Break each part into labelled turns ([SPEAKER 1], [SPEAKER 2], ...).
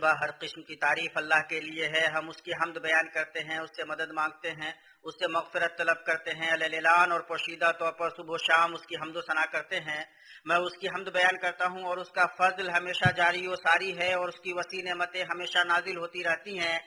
[SPEAKER 1] مرتبہ ہر قسم کی تعریف اللہ کے لیے ہے. ہم اس کی حمد بیان کرتے ہیں، اس سے مدد مانگتے ہیں، اس سے مغفرت طلب کرتے ہیں. اعلان اور پوشیدہ طور پر صبح و شام اس کی حمد و ثنا کرتے ہیں. میں اس کی حمد بیان کرتا ہوں اور اس کا فضل ہمیشہ جاری و ساری ہے اور اس کی وسیع نعمتیں ہمیشہ نازل ہوتی رہتی ہیں.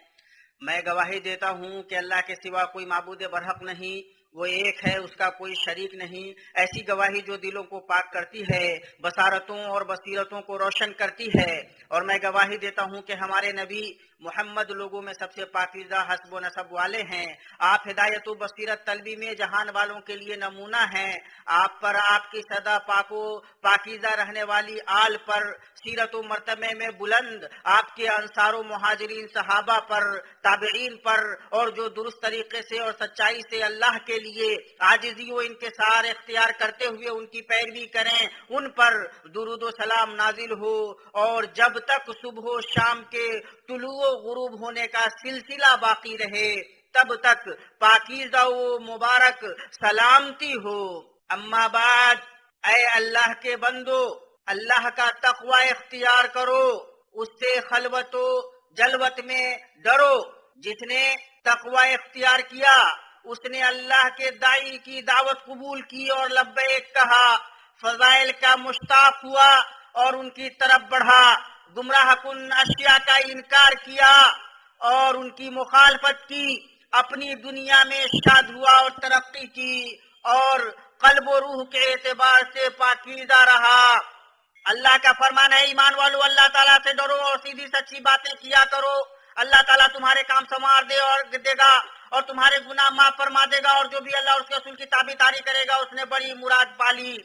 [SPEAKER 1] میں گواہی دیتا ہوں کہ اللہ کے سوا کوئی معبود برحق نہیں، وہ ایک ہے، اس کا کوئی شریک نہیں. ایسی گواہی جو دلوں کو پاک کرتی ہے، بصارتوں اور بصیرتوں کو روشن کرتی ہے. اور میں گواہی دیتا ہوں کہ ہمارے نبی محمد لوگوں میں سب سے پاکیزہ حسب و نسب والے ہیں. آپ ہدایت و بصیرت طلبی میں جہان والوں کے لیے نمونہ ہیں. آپ پر، آپ کی سدا پاک و پاکیزہ رہنے والی آل پر، سیرت و مرتبے میں بلند آپ کے انصار و مہاجرین صحابہ پر، تابعین پر، اور جو درست طریقے سے اور سچائی سے اللہ کے لیے عاجزی و انکسار اختیار کرتے ہوئے ان کی پیروی کریں، ان پر درود و سلام نازل ہو. اور جب تک صبح و شام کے طلوع و غروب ہونے کا سلسلہ باقی رہے، تب تک پاکیزہ و مبارک سلامتی ہو. اما بعد، اے اللہ کے بندو، اللہ کا تقوی اختیار کرو، اس سے خلوت و جلوت میں ڈرو. جس نے تقوی اختیار کیا اس نے اللہ کے داعی کی دعوت قبول کی اور لبیک کہا، فضائل کا مشتاق ہوا اور ان کی طرف بڑھا، گمراہ کن اشیاء کا انکار کیا اور ان کی مخالفت کی، اپنی دنیا میں شاد ہوا اور ترقی کی اور قلب و روح کے اعتبار سے پاکیزہ رہا. اللہ کا فرمان ہے، ایمان والو اللہ تعالیٰ سے ڈرو اور سیدھی سچی باتیں کیا کرو. اللہ تعالیٰ تمہارے کام سنوار دے گا اور تمہارے گناہ معاف فرما دے گا. اور جو بھی اللہ اور اس کے رسول کی تابعداری کرے گا اس نے بڑی مراد پالی.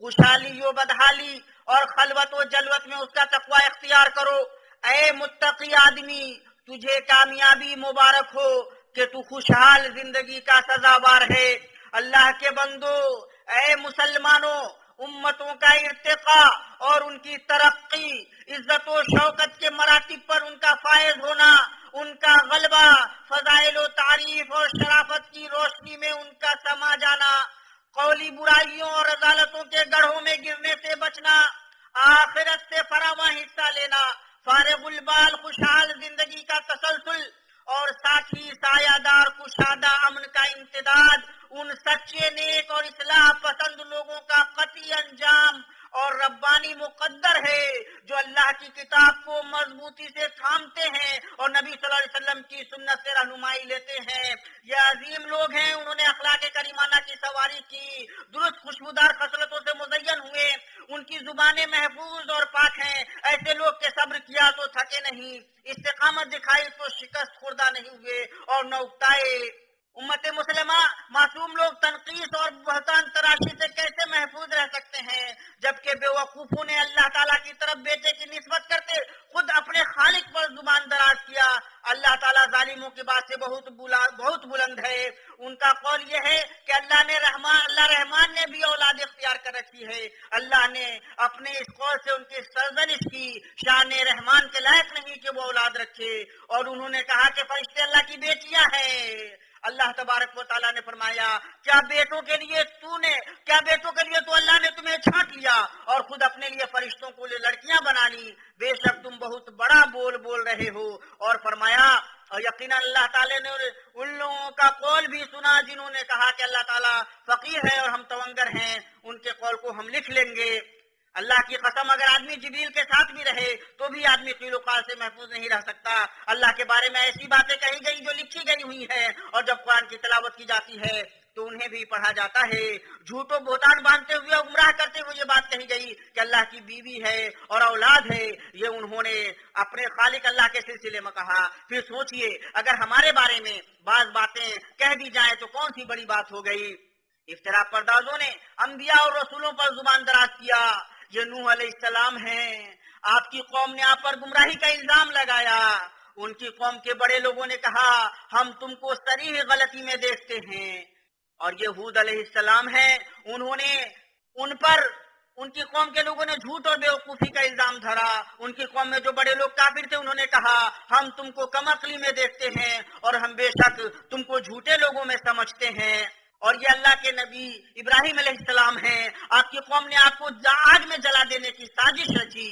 [SPEAKER 1] خوشحالی و بدحالی اور خلوت و جلوت میں اس کا تقوی اختیار کرو. اے متقی آدمی، تجھے کامیابی مبارک ہو کہ تو خوشحال زندگی کا سزاوار ہے. اللہ کے بندو، اے مسلمانوں، امتوں کا ارتقاء اور ان کی ترقی، عزت و شوکت کے مراتب پر ان کا فائز ہونا، ان کا غلبہ، فضائل و تعریف اور شرافت کی روشنی میں ان کا سما جانا، قولی برائیوں اور رذالتوں کے گڑھوں میں گرنے سے بچنا، آخرت سے فراواں حصہ لینا، فارغ البال خوشحال زندگی کا تسلسل اور ساتھ ہی سایہ دار کشادہ امن کا امتداد، ان سچے نیک اور اصلاح پسند لوگوں کا قطعی انجام اور ربانی مقدر ہے جو اللہ کی کتاب کو مضبوطی سے تھامتے ہیں اور نبی صلی اللہ علیہ وسلم کی سنت سے رہنمائی لیتے ہیں. یہ عظیم لوگ ہیں، انہوں نے اخلاق کریمانہ کی سواری کی، درست خوشبودار خصلتوں سے مزین ہوئے، ان کی زبانیں محفوظ اور پاک ہیں. ایسے لوگ کے صبر کیا تو تھکے نہیں، استقامت دکھائی تو شکست خوردہ نہیں ہوئے اور نہ اکتائے. امت مسلمہ، معصوم لوگ تنقیص اور بہتان تراشی سے کیسے محفوظ رہ سکتے ہیں جبکہ بے وقوفوں نے اللہ تعالیٰ کی طرف بیٹے کی نسبت کرتے خود اپنے خالق پر زبان دراز کیا. اللہ تعالیٰ ظالموں کی بات سے بہت بلند ہے. ان کا قول یہ ہے کہ اللہ رحمان نے بھی اولاد اختیار کر رکھی ہے. اللہ نے اپنے اس قول سے ان کی سرزنش کی، شان رحمان کے لائق نہیں کہ وہ اولاد رکھے، اور انہوں نے کہا کہ فرشتے اللہ کی بیٹیاں ہیں. اللہ تبارک و تعالیٰ نے فرمایا، کیا بیٹوں کے لیے تو اللہ نے تمہیں چھانٹ لیا اور خود اپنے لیے فرشتوں کو لڑکیاں بنا لی. بے شک تم بہت بڑا بول رہے ہو. اور فرمایا، اور یقیناً اللہ تعالیٰ نے ان لوگوں کا قول بھی سنا جنہوں نے کہا کہ اللہ تعالیٰ فقیر ہے اور ہم توانگر ہیں، ان کے قول کو ہم لکھ لیں گے. اللہ کی قسم، اگر آدمی جبریل کے ساتھ بھی رہے تو بھی آدمی قیل و قال سے محفوظ نہیں رہ سکتا. اللہ کے بارے میں ایسی باتیں کہی گئی جو لکھی گئی ہوئی ہیں، اور جب قرآن کی تلاوت کی جاتی ہے تو انہیں بھی پڑھا جاتا ہے. جھوٹ و بہتان باندھتے ہوئے، گمراہ کرتے ہوئے یہ بات کہی گئی کہ اللہ کی بیوی ہے اور اولاد ہے. یہ انہوں نے اپنے خالق اللہ کے سلسلے میں کہا. پھر سوچئے، اگر ہمارے بارے میں بعض باتیں کہہ دی جائیں تو کون سی بڑی بات ہو گئی. افتراء پردازوں نے انبیاء اور رسولوں پر زبان دراز کیا. یہ نوح علیہ السلام ہیں، آپ کی قوم نے آپ پر گمراہی کا الزام لگایا. ان کی قوم کے بڑے لوگوں نے کہا، ہم تم کو صریح غلطی میں دیکھتے ہیں. اور یہ ہود علیہ السلام ہیں، انہوں نے ان پر ان کی قوم کے لوگوں نے جھوٹ اور بے وقوفی کا الزام دھرا. ان کی قوم میں جو بڑے لوگ کافر تھے انہوں نے کہا، ہم تم کو کم عقلی میں دیکھتے ہیں اور ہم بے شک تم کو جھوٹے لوگوں میں سمجھتے ہیں. اور یہ اللہ کے نبی ابراہیم علیہ السلام ہیں، آپ کی قوم نے آپ کو آگ میں جلا دینے کی سازش رچی.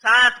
[SPEAKER 1] 7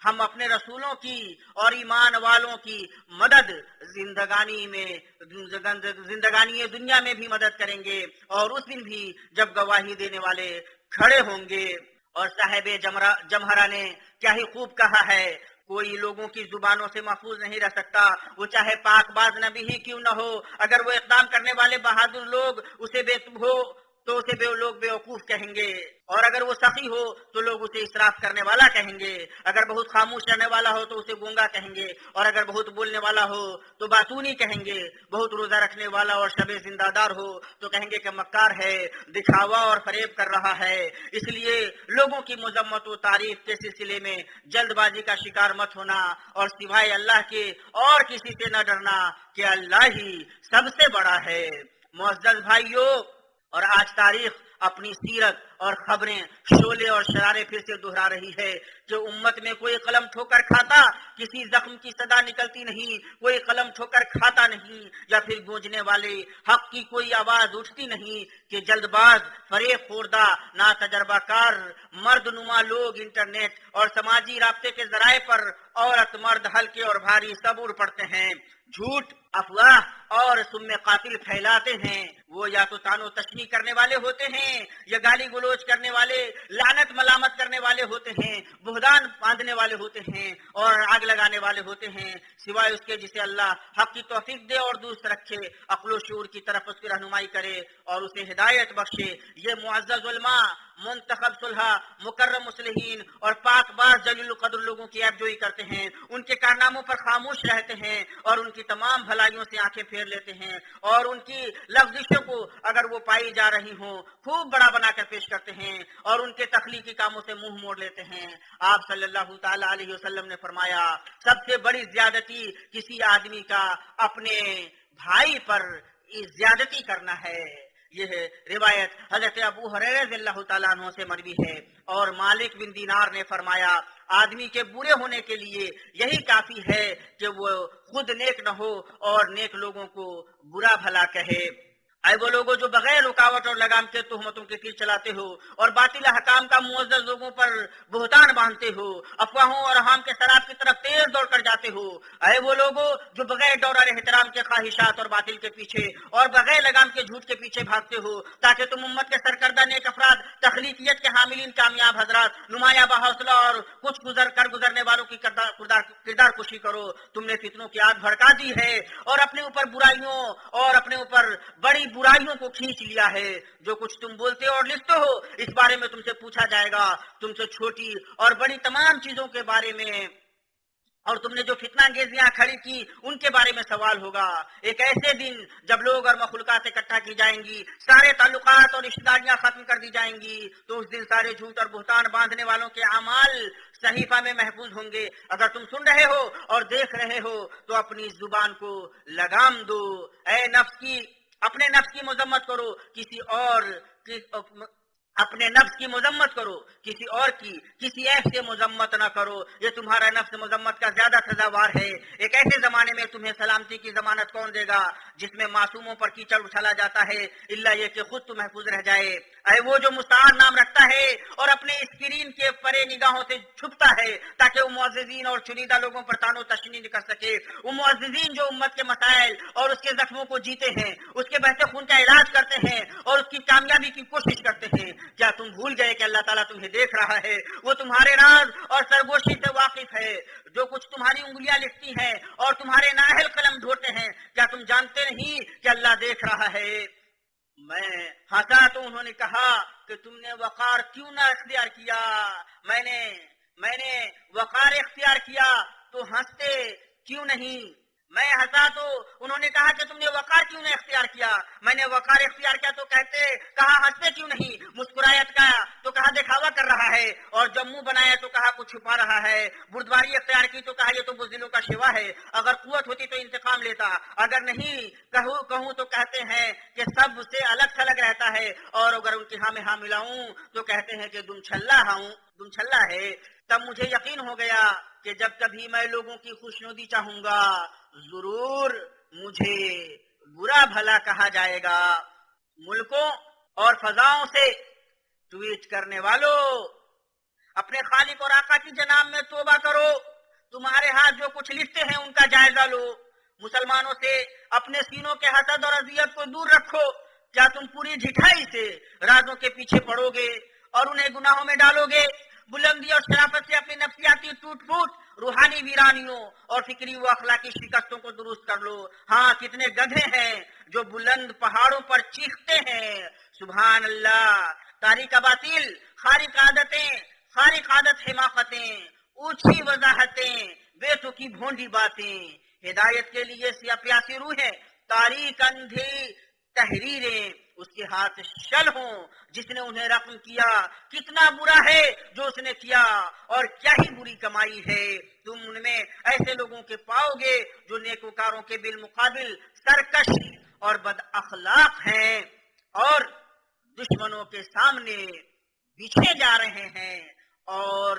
[SPEAKER 1] ہم اپنے رسولوں کی اور ایمان والوں کی مدد زندگانی دنیا میں بھی مدد کریں گے، اور اس دن بھی جب گواہی دینے والے کھڑے ہوں گے۔ اور صاحب جمہرہ نے کیا ہی خوب کہا ہے، کوئی لوگوں کی زبانوں سے محفوظ نہیں رہ سکتا، وہ چاہے پاک باز نبی ہی کیوں نہ ہو، اگر وہ اقدام کرنے والے بہادر لوگ اسے لوگ بیوقوف کہیں گے، اور اگر وہ سخی ہو تو لوگ اسے اسراف کرنے والا کہیں گے، اگر بہت خاموش رہنے والا ہو تو اسے گونگا کہیں گے، اور اگر بہت بولنے والا ہو تو باتونی کہیں گے، بہت روزہ رکھنے والا اور شب زندہ دار ہو تو کہیں گے کہ مکار ہے، دکھاوا اور فریب کر رہا ہے۔ اس لیے لوگوں کی مذمت و تعریف کے سلسلے میں جلد بازی کا شکار مت ہونا، اور سوائے اللہ کے اور کسی سے نہ ڈرنا کہ اللہ ہی سب سے بڑا ہے۔ معزز بھائیوں، اور آج تاریخ اپنی سیرت اور خبریں شعلے اور شرارے پھر سے دہرا رہی ہے کہ امت میں کوئی قلم ٹھوکر کھاتا کسی زخم کی صدا نکلتی نہیں، کوئی قلم ٹھوکر کھاتا نہیں، یا پھر گونجنے والے حق کی کوئی آواز اٹھتی نہیں کہ جلد باز، فریب خوردہ، نا تجربہ کار مرد نما لوگ انٹرنیٹ اور سماجی رابطے کے ذرائع پر عورت مرد ہلکے اور بھاری سب اڑ پڑتے ہیں، جھوٹ، افواہ اور سم قاتل پھیلاتے ہیں۔ وہ یا تو تانو تشنیع کرنے والے ہوتے ہیں، یا گالی گلوچ کرنے والے، لعنت ملامت کرنے والے ہوتے ہیں، بہتان باندھنے والے ہوتے ہیں اور آگ لگانے والے ہوتے ہیں، سوائے اس کے جسے اللہ حق کی توفیق دے اور دوست رکھے، عقل و شعور کی طرف اس کی رہنمائی کرے اور اسے ہدایت بخشے۔ یہ معزز علماء، منتخب صلحاء، مکرم مصلحین اور پاک باز جلیل القدر لوگوں کی عیب جوئی کرتے ہیں، ان کے کارناموں پر خاموش رہتے ہیں اور ان کی تمام بھلائیوں سے آنکھیں پھیر لیتے ہیں، اور ان کی لفظشوں کو اگر وہ پائی جا رہی ہوں خوب بڑا بنا کر پیش کرتے ہیں اور ان کے تخلیقی کاموں سے منہ موڑ لیتے ہیں۔ آپ صلی اللہ تعالی علیہ وسلم نے فرمایا، سب سے بڑی زیادتی کسی آدمی کا اپنے بھائی پر زیادتی کرنا ہے۔ یہ روایت حضرت ابو ہریرہ رضی اللہ تعالیٰ عنہ سے مروی ہے، اور مالک بن دینار نے فرمایا، آدمی کے برے ہونے کے لیے یہی کافی ہے کہ وہ خود نیک نہ ہو اور نیک لوگوں کو برا بھلا کہے۔ اے وہ لوگوں جو بغیر رکاوٹ اور لگام کے تہمتوں کے تیر چلاتے ہو اور باطل احکام کا معزز لوگوں پر بہتان باندھتے ہو، افواہوں اور احام کے شراب کی طرف تیز دوڑ کر جاتے ہو، اے وہ لوگوں جو بغیر ڈور اور احترام کے خواہشات اور باطل کے پیچھے اور بغیر لگام کے جھوٹ کے پیچھے بھاگتے ہو، تاکہ تم امت کے سرکردہ نیک افراد، تخلیقیت کے حاملین کامیاب حضرات، نمایاں بحوصلہ اور کچھ گزرنے والوں کی کردار کشی کرو۔ تم نے فتنوں کی آگ بھڑکا دی ہے اور اپنے اوپر بڑی برائیوں کو کھینچ لیا ہے۔ جو کچھ تم بولتے اور لکھتے ہو اس بارے میں تم سے پوچھا جائے گا، تم سے چھوٹی اور بڑی تمام چیزوں کے بارے میں، اور تم نے جو فتنہ انگیزیاں کھڑی کی ان کے بارے میں سوال ہوگا۔ ایک ایسے دن جب لوگ اور مخلوقات اکٹھا کی جائیں گی، سارے تعلقات اور رشتہ داریاں ختم کر دی جائیں گی، تو اس دن سارے جھوٹ اور بہتان باندھنے والوں کے اعمال صحیفہ میں محفوظ ہوں گے۔ اگر تم سن رہے ہو اور دیکھ رہے ہو تو اپنی زبان کو لگام دو۔ اپنے نفس کی مذمت کرو، اپنے نفس کی مذمت کرو، کسی ایپ سے مذمت نہ کرو، یہ تمہارا نفس مذمت کا زیادہ سزاوار ہے۔ ایک ایسے زمانے میں تمہیں سلامتی کی ضمانت کون دے گا جس میں معصوموں پر کیچڑ اچھالا جاتا ہے، الا یہ کہ خود تو محفوظ رہ جائے۔ اے وہ جو مستعار نام رکھتا ہے اور اپنے اسکرین کے پرے نگاہوں سے چھپتا ہے تاکہ وہ معززین اور چنیدہ لوگوں پر تانو تشنیع کر سکے، وہ معززین جو امت کے مسائل اور اس کے زخموں کو جیتے ہیں، اس کے بہتے خون کا علاج کرتے ہیں اور اس کی کامیابی کی کوشش کرتے ہیں۔ کیا تم بھول گئے کہ اللہ تعالیٰ تمہیں دیکھ رہا ہے؟ وہ تمہارے راز اور سرگوشی سے واقف ہے، جو کچھ تمہاری انگلیاں لکھتی ہیں اور تمہارے نااہل قلم ڈھوتے ہیں، کیا تم جانتے نہیں کہ اللہ دیکھ رہا ہے؟ میں ہنسا تو انہوں نے کہا کہ تم نے وقار کیوں نہ اختیار کیا؟ میں نے وقار اختیار کیا تو ہنستے کیوں نہیں؟ میں ہنسا تو انہوں نے کہا کہ تم نے وقار کیوں نہیں اختیار کیا؟ میں نے وقار اختیار کیا تو کہا ہنستے کیوں نہیں؟ مسکرایا تو کہا دکھاوا کر رہا ہے، اور جب منہ بنایا تو کہا کچھ چھپا رہا ہے، بردباری اختیار کی تو کہا یہ تو بزدلوں کا شیوا ہے، اگر قوت ہوتی تو انتقام لیتا، اگر نہیں کہوں تو کہتے ہیں کہ سب سے الگ تھلگ رہتا ہے، اور اگر ان کی ہاں میں ہاں ملاؤں تو کہتے ہیں کہ دم چھلا ہے۔ تب مجھے یقین ہو گیا کہ جب کبھی میں لوگوں کی خوشنودی چاہوں گا ضرور مجھے برا بھلا کہا جائے گا۔ ملکوں اور فضاؤں سے ٹویٹ کرنے والوں، اپنے خالق اور آقا کی جناب میں توبہ کرو، تمہارے ہاتھ جو کچھ لکھتے ہیں ان کا جائزہ لو، مسلمانوں سے اپنے سینوں کے حسد اور اذیت کو دور رکھو۔ کیا تم پوری ڈھٹائی سے رازوں کے پیچھے پڑو گے اور انہیں گناہوں میں ڈالو گے؟ بلندی اور شرافت سے اپنی نفسیاتی ٹوٹ پھوٹ، روحانی ویرانیوں اور فکری و اخلاقی شکستوں کو درست کر لو۔ ہاں، کتنے گدھے ہیں جو بلند پہاڑوں پر چیختے ہیں سبحان اللہ، تاریک باطل، خارق عادتیں، خارق عادت حماقتیں، اونچی وضاحتیں، بے تکی بھونڈی باتیں، ہدایت کے لیے سیاہ پیاسی روحیں، تاریک اندھی تحریریں اس کے ہاتھ شل ہوں جس نے انہیں رقم کیا، کتنا برا ہے جو اس نے کیا اور کیا ہی بری کمائی ہے۔ تم ان میں ایسے لوگوں کے پاؤ گے جو نیکوکاروں کے بالمقابل سرکش اور بد اخلاق ہیں اور دشمنوں کے سامنے بچھے جا رہے ہیں اور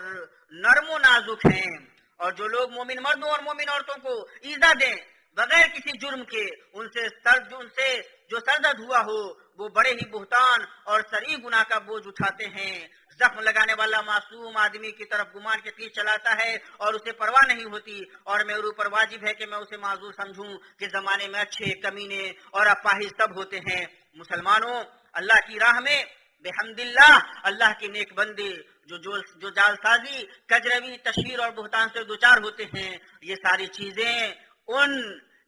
[SPEAKER 1] نرم و نازک ہیں، اور جو لوگ مومن مردوں اور مومن عورتوں کو ایذا دیں بغیر کسی جرم کے، ان سے جو سردد ہوا ہو وہ بڑے ہی بہتان اور صریح گناہ کا بوجھ اٹھاتے ہیں۔ زخم لگانے والا معصوم آدمی کی طرف گمان کے تیر چلاتا ہے اور اسے پرواہ نہیں ہوتی، اور میرے اوپر واجب ہے کہ میں اسے معذور سمجھوں کہ زمانے میں اچھے، کمینے اور اپاہج سب ہوتے ہیں۔ مسلمانوں، اللہ کی راہ میں بحمد اللہ کے نیک بندے جو جال سازی، کجروی، تشہیر اور بہتان سے دوچار ہوتے ہیں، یہ ساری چیزیں ان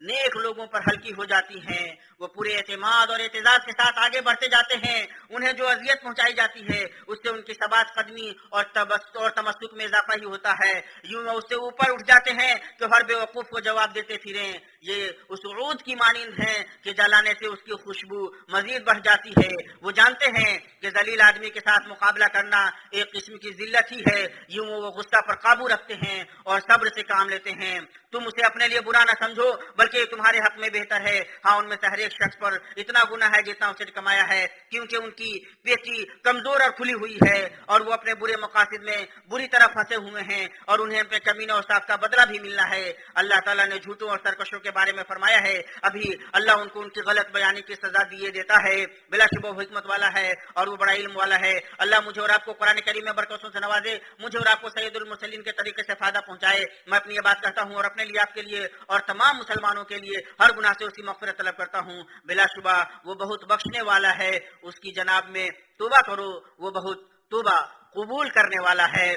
[SPEAKER 1] نیک لوگوں پر ہلکی ہو جاتی ہیں۔ وہ پورے اعتماد اور اعتزاز کے ساتھ آگے بڑھتے جاتے ہیں۔ انہیں جو اذیت پہنچائی جاتی ہے اس سے ان کی ثبات قدمی اور تمسک میں اضافہ ہی ہوتا ہے۔ یوں وہ اس سے اوپر اٹھ جاتے ہیں کہ ہر بے وقوف کو جواب دیتے پھریں۔ یہ اس عود کی مانند ہیں کہ جلانے سے اس کی خوشبو مزید بڑھ جاتی ہے۔ وہ جانتے ہیں کہ ذلیل آدمی کے ساتھ مقابلہ کرنا ایک قسم کی ذلت ہی ہے۔ یوں وہ غصہ پر قابو رکھتے ہیں اور صبر سے کام لیتے ہیں۔ تم اسے اپنے لیے برا نہ سمجھو بلکہ یہ تمہارے حق میں بہتر ہے۔ ہاں، ان میں سے ہر ایک شخص پر اتنا گناہ ہے جتنا اسے کمایا ہے، کیونکہ ان کی پیٹی کمزور اور کھلی ہوئی ہے اور وہ اپنے برے مقاصد میں بری طرح پھنسے ہوئے ہیں اور انہیں اپنے کمینہ اور ساخت کا بدلہ بھی ملنا ہے۔ اللہ تعالیٰ نے جھوٹوں اور سرکشوں کے بارے میں فرمایا ہے، ابھی اللہ ان کو ان کی غلط بیانی کی سزا دیے دیتا ہے۔ بلا شبہ وہ حکمت والا ہے اور وہ بڑا علم والا ہے۔ اللہ مجھے اور آپ کو قرآن کریم میں برکتوں سے نوازے، مجھے اور آپ کو سید المرسلین کے طریقے سے فائدہ پہنچائے۔ میں اپنی یہ بات کہتا ہوں اور اپنے لیے، آپ کے لیے اور تمام مسلمانوں کے لیے ہر گناہ سے اس کی مغفرت طلب کرتا ہوں۔ بلا شبہ وہ بہت بخشنے والا ہے، اس کی جناب میں توبہ کرو، وہ بہت توبہ قبول کرنے والا ہے۔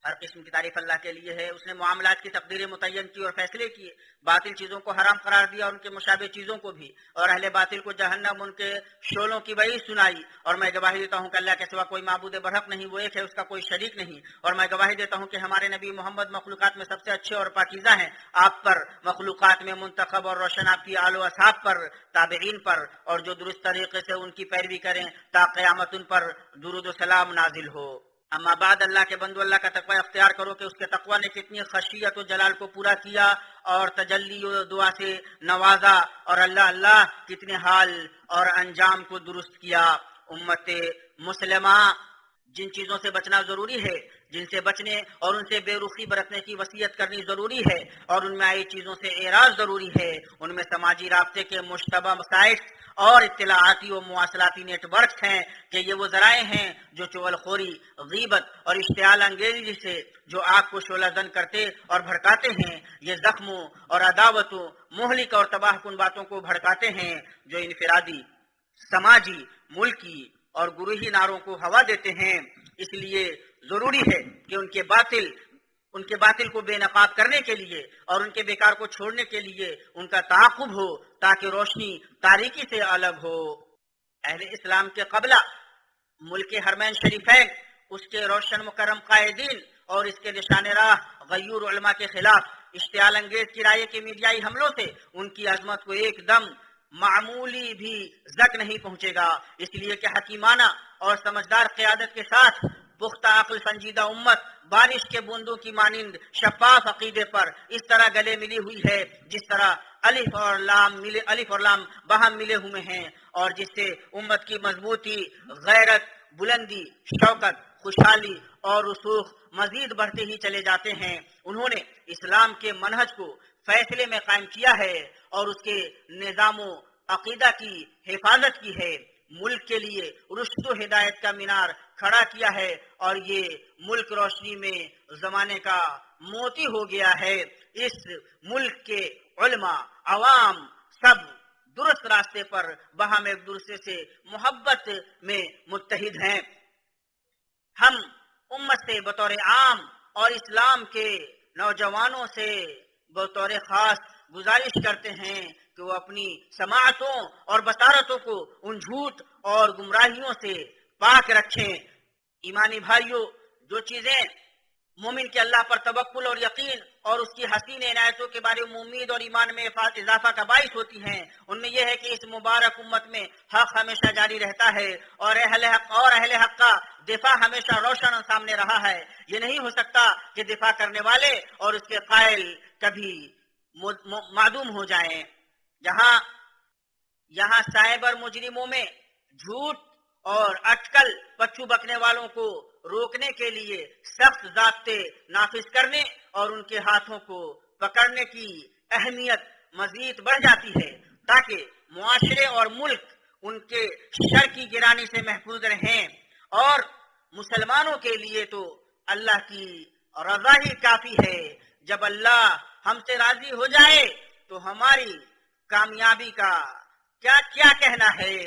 [SPEAKER 1] ہر قسم کی تعریف اللہ کے لیے ہے۔ اس نے معاملات کی تقدیریں متعین کی اور فیصلے کیے، باطل چیزوں کو حرام قرار دیا اور ان کے مشابہ چیزوں کو بھی، اور اہل باطل کو جہنم ان کے شعلوں کی وعید سنائی۔ اور میں گواہی دیتا ہوں کہ اللہ کے سوا کوئی معبود برحق نہیں، وہ ایک ہے، اس کا کوئی شریک نہیں۔ اور میں گواہی دیتا ہوں کہ ہمارے نبی محمد مخلوقات میں سب سے اچھے اور پاکیزہ ہیں۔ آپ پر، مخلوقات میں منتخب اور روشن آپ کی آل و اصحاب پر، تابعین پر، اور جو درست طریقے سے ان کی پیروی کریں تا قیامت ان پر درود و سلام نازل ہو۔ اما بعد، اللہ کے بندو، اللہ کا تقوی اختیار کرو کہ اس کے تقوی نے کتنی خشیت و جلال کو پورا کیا اور تجلی و دعا سے نوازا، اور اللہ کتنے حال اور انجام کو درست کیا۔ امت مسلمہ، جن چیزوں سے بچنا ضروری ہے، جن سے بچنے اور ان سے بے رخی برتنے کی وصیت کرنی ضروری ہے، اور ان میں آئی چیزوں سے اعراض ضروری ہے، ان میں سماجی رابطے کے مشتبہ سائٹس اور اطلاعاتی و مواصلاتی نیٹ ورکس ہیں کہ یہ وہ ذرائع ہیں جو چغل خوری، غیبت اور اشتعال انگیزی سے جو آگ کو شعلہ زن کرتے اور بھڑکاتے ہیں، یہ زخموں اور عداوتوں، مہلک اور تباہ کن باتوں کو بھڑکاتے ہیں جو انفرادی، سماجی، ملکی اور گروہی نعروں کو ہوا دیتے ہیں۔ اس لیے ضروری ہے کہ ان کے باطل کو بے نقاب کرنے کے لیے اور ان کے بیکار کو چھوڑنے کے لیے ان کا تعاقب ہو تاکہ روشنی تاریکی سے الگ ہو۔ اہل اسلام کے قبلہ ملک حرمین شریفین، اس کے روشن مکرم قائدین اور اس کے نشان راہ غیور علماء کے خلاف اشتعال انگیز کرائے کے میڈیائی حملوں سے ان کی عظمت کو ایک دم معمولی بھی زک نہیں پہنچے گا۔ اس لیے کہ حکیمانہ اور سمجھدار قیادت کے ساتھ پختہ عقل سنجیدہ امت بارش کے بوندوں کی مانند شفاف عقیدے پر اس طرح گلے ملی ہوئی ہے جس طرح الف اور لام باہم ملے ہوئے ہیں، اور جس سے امت کی مضبوطی، غیرت، بلندی، شوکت خوشحالی اور رسوخ مزید بڑھتے ہی چلے جاتے ہیں۔ انہوں نے اسلام کے منہج کو فیصلے میں قائم کیا ہے اور اس کے نظام و عقیدہ کی حفاظت کی ہے، ملک کے لیے رشد و ہدایت کا مینار کھڑا کیا ہے اور یہ ملک روشنی میں زمانے کا موتی ہو گیا ہے۔ اس ملک کے علماء، عوام سب درست راستے پر باہم ایک دوسرے سے محبت میں متحد ہیں۔ ہم امت سے بطور عام اور اسلام کے نوجوانوں سے بطور خاص گزارش کرتے ہیں کہ وہ اپنی سماعتوں اور بصارتوں کو ان جھوٹ اور گمراہیوں سے پاک رکھیں۔ ایمانی بھائیوں، جو چیزیں مومن کے اللہ پر توکل اور یقین اور اس کی حسین عنایتوں کے بارے میں امید اور ایمان میں اضافہ کا باعث ہوتی ہیں، ان میں یہ ہے کہ اس مبارک امت میں حق ہمیشہ جاری رہتا ہے اور اہل حق کا دفاع ہمیشہ روشن سامنے رہا ہے۔ یہ نہیں ہو سکتا کہ دفاع کرنے والے اور اس کے قائل کبھی معدوم ہو جائیں۔ یہاں سائبر مجرموں میں جھوٹ اور اٹکل پچو بکنے والوں کو روکنے کے لیے سخت ضابطے نافذ کرنے اور ان کے ہاتھوں کو پکڑنے کی اہمیت مزید بڑھ جاتی ہے تاکہ معاشرے اور ملک ان کے شر کی گرانی سے محفوظ رہیں۔ اور مسلمانوں کے لیے تو اللہ کی رضا ہی کافی ہے۔ جب اللہ ہم سے راضی ہو جائے تو ہماری کامیابی کا کیا کہنا ہے۔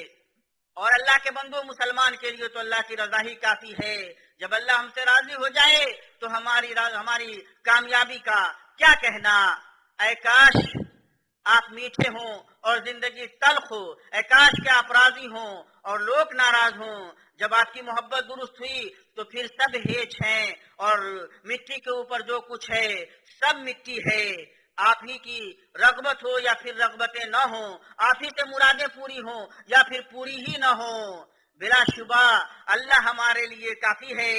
[SPEAKER 1] اور اللہ کے بندو، مسلمان کے لیے تو اللہ کی رضا ہی کافی ہے۔ جب اللہ ہم سے راضی ہو جائے تو ہماری کامیابی کا کیا کہنا۔ اے کاش آپ میٹھے ہوں اور زندگی تلخ ہو، اے کاش کہ آپ راضی ہوں اور لوگ ناراض ہوں۔ جب آپ کی محبت درست ہوئی تو پھر سب ہیچ ہیں اور مٹی کے اوپر جو کچھ ہے سب مٹی ہے۔ آپ ہی کی رغبت ہو یا پھر رغبتیں نہ ہوں، آپ ہی سے مرادیں پوری ہوں یا پھر پوری ہی نہ ہوں، بلا شبہ اللہ ہمارے لیے کافی ہے۔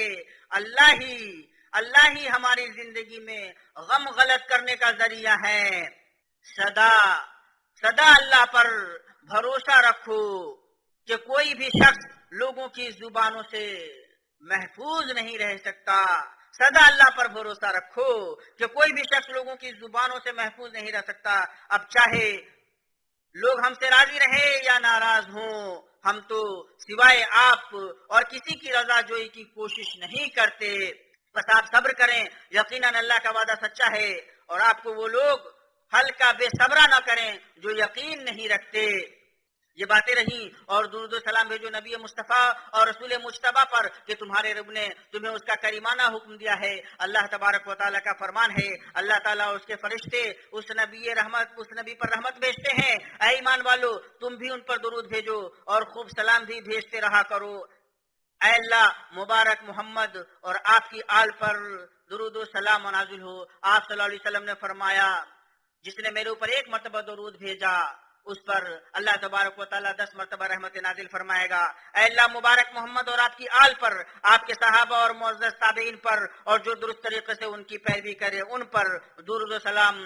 [SPEAKER 1] اللہ ہی ہماری زندگی میں غم غلط کرنے کا ذریعہ ہے۔ سدا اللہ پر بھروسہ رکھو کہ کوئی بھی شخص لوگوں کی زبانوں سے محفوظ نہیں رہ سکتا۔ سدا اللہ پر بھروسہ رکھو کہ کوئی بھی شخص لوگوں کی زبانوں سے محفوظ نہیں رہ سکتا۔ اب چاہے لوگ ہم سے راضی رہے یا ناراض ہوں، ہم تو سوائے آپ اور کسی کی رضا جوئی کی کوشش نہیں کرتے۔ بس آپ صبر کریں، یقیناً اللہ کا وعدہ سچا ہے اور آپ کو وہ لوگ ہلکا بے صبرا نہ کریں جو یقین نہیں رکھتے۔ یہ باتیں رہیں اور درود و سلام بھیجو نبی مصطفیٰ اور رسول مجتبیٰ پر کہ تمہارے رب نے تمہیں اس کا کریمانہ حکم دیا ہے۔ اللہ تبارک و تعالیٰ کا فرمان ہے، اللہ تعالیٰ اور اس کے فرشتے اس نبی پر رحمت بھیجتے ہیں۔ اے ایمان والو، تم بھی ان پر درود بھیجو اور خوب سلام بھی بھیجتے رہا کرو۔ اے اللہ، مبارک محمد اور آپ کی آل پر درود و سلام نازل ہو۔ آپ صلی اللہ علیہ وسلم نے فرمایا، جس نے میرے اوپر ایک مرتبہ درود بھیجا اس پر اللہ تبارک و تعالیٰ 10 مرتبہ رحمت نازل فرمائے گا۔ اے اللہ، مبارک محمد اور آپ کی آل پر، آپ کے صحابہ اور معزز تابعین پر اور جو درست طریقے سے ان کی پیروی کرے ان پر درود و سلام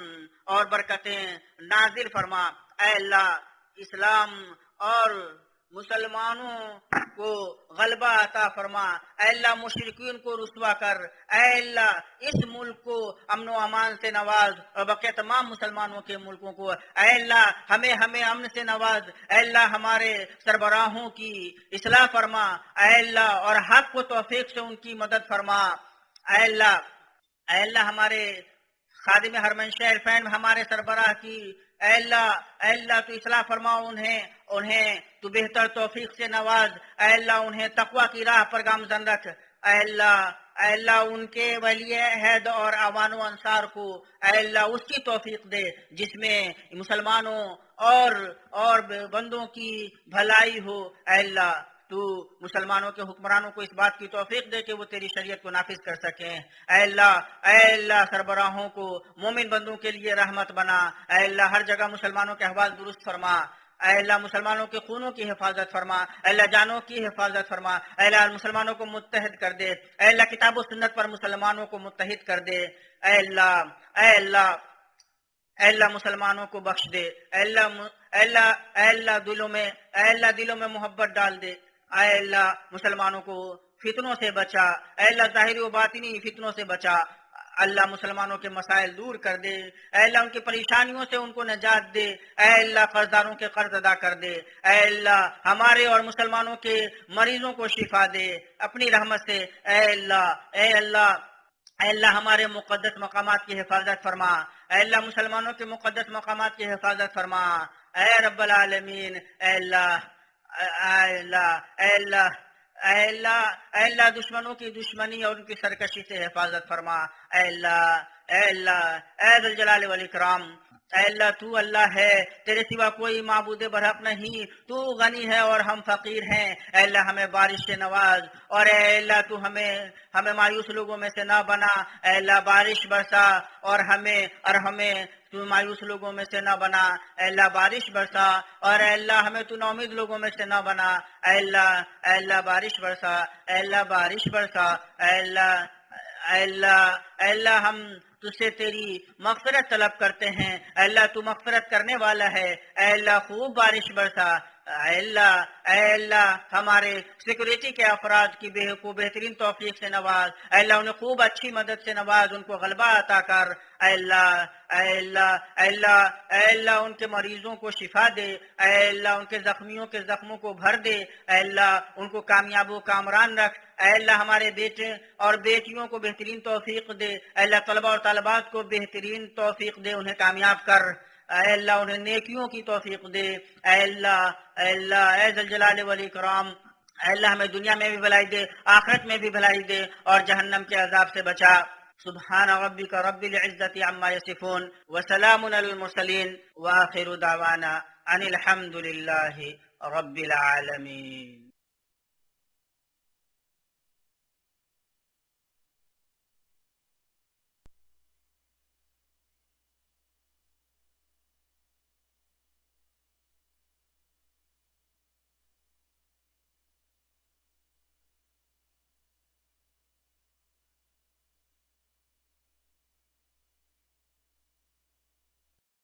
[SPEAKER 1] اور برکتیں نازل فرما۔ اے اللہ، اسلام اور مسلمانوں کو غلبہ عطا فرما۔ اے اللہ، مشرکین کو رسوا کر۔ اے اللہ، اس ملک کو امن و امان سے نواز اور بقیہ تمام مسلمانوں کے ملکوں کو۔ اے اللہ، ہمیں امن سے نواز۔ اے اللہ، ہمارے سربراہوں کی اصلاح فرما۔ اے اللہ، اور حق و توفیق سے ان کی مدد فرما۔ اے اللہ، ہمارے خادم حرمین شہر فین ہمارے سربراہ کی اے اللہ تو اصلاح فرما، انہیں تو بہتر توفیق سے نواز۔ اے اللہ، انہیں تقوی کی راہ پر گامزن رکھ۔ اے اللہ ان کے ولی عہد اور اعوان و انصار کو اے اللہ اس کی توفیق دے جس میں مسلمانوں اور بندوں کی بھلائی ہو۔ اے اللہ، تو مسلمانوں کے حکمرانوں کو اس بات کی توفیق دے کہ وہ تیری شریعت کو نافذ کر سکیں۔ اے اللہ سربراہوں کو مومن بندوں کے لیے رحمت بنا۔ اے اللہ، ہر جگہ مسلمانوں کے احوال درست فرما۔ اے اللہ، مسلمانوں کے خونوں کی حفاظت فرما۔ اے اللہ، جانوں کی حفاظت فرما۔ اے اللہ، مسلمانوں کو متحد کر دے۔ اے اللہ، کتاب و سنت پر مسلمانوں کو متحد کر دے۔ اے اللہ مسلمانوں کو بخش دے۔ اے اللہ دلوں میں محبت ڈال دے۔ اے اللہ، مسلمانوں کو فتنوں سے بچا، اے اللہ ظاہری و باطنی فتنوں سے بچا، اللہ مسلمانوں کے مسائل دور کر دے، اے اللہ ان کی پریشانیوں سے ان کو نجات دے، اے اللہ قرض داروں کے قرض ادا کر دے، اے اللہ ہمارے اور مسلمانوں کے مریضوں کو شفا دے اپنی رحمت سے، اے اللہ اے اللہ اے اللہ ہمارے مقدس مقامات کی حفاظت فرما، اے اللہ مسلمانوں کے مقدس مقامات کی حفاظت فرما، اے رب العالمین، اے اللہ اے اللہ اے اللہ اے اللہ اے اللہ دشمنوں کی دشمنی اور ان کی سرکشی سے حفاظت فرما، اے اللہ اے اللہ اے ذو الجلال والاکرام، اے اللہ تو اللہ ہے، تیرے سوا کوئی معبود برحق نہیں، تو غنی ہے اور ہم فقیر ہیں، اے اللہ ہمیں بارش سے نواز، اور اے اللہ تو ہمیں مایوس لوگوں میں سے نہ بنا، اے اللہ بارش برسا اور ہمیں تو مایوس لوگوں میں سے نہ بنا، اے اللہ بارش برسا، اور اے اللہ ہمیں تو ناامید لوگوں میں سے نہ بنا، اے اللہ بارش برسا، اے اللہ بارش برسا، اے اللہ اے اللہ اے اللہ ہم تجھ سے تیری مغفرت طلب کرتے ہیں، اے اللہ تو مغفرت کرنے والا ہے، اے اللہ خوب بارش برسا، اے اللہ ہمارے سیکورٹی کے افراد کو بہترین توفیق سے نواز، اے اللہ انہیں خوب اچھی مدد سے نواز، ان کو غلبہ عطا کر، اے اللہ اے اللہ اے اللہ اے اللہ ان کے مریضوں کو شفا دے، اے اللہ ان کے زخمیوں کے زخموں کو بھر دے، اے اللہ ان کو کامیاب و کامران رکھ، اے اللہ ہمارے بیٹے اور بیٹیوں کو بہترین توفیق دے، اے اللہ طلبہ اور طالبات کو بہترین توفیق دے، انہیں کامیاب کر، اے اللہ انہیں نیکیوں کی توفیق دے، اے اللہ اے اللہ اے ذو الجلال والاکرام، اے اللہ ہمیں دنیا میں بھی بھلائی دے، آخرت میں بھی بھلائی دے، اور جہنم کے عذاب سے بچا۔ سبحان ربک رب العزت عما یصفون وسلام علی المرسلین وآخر دعوانا ان الحمد للہ رب العالمین۔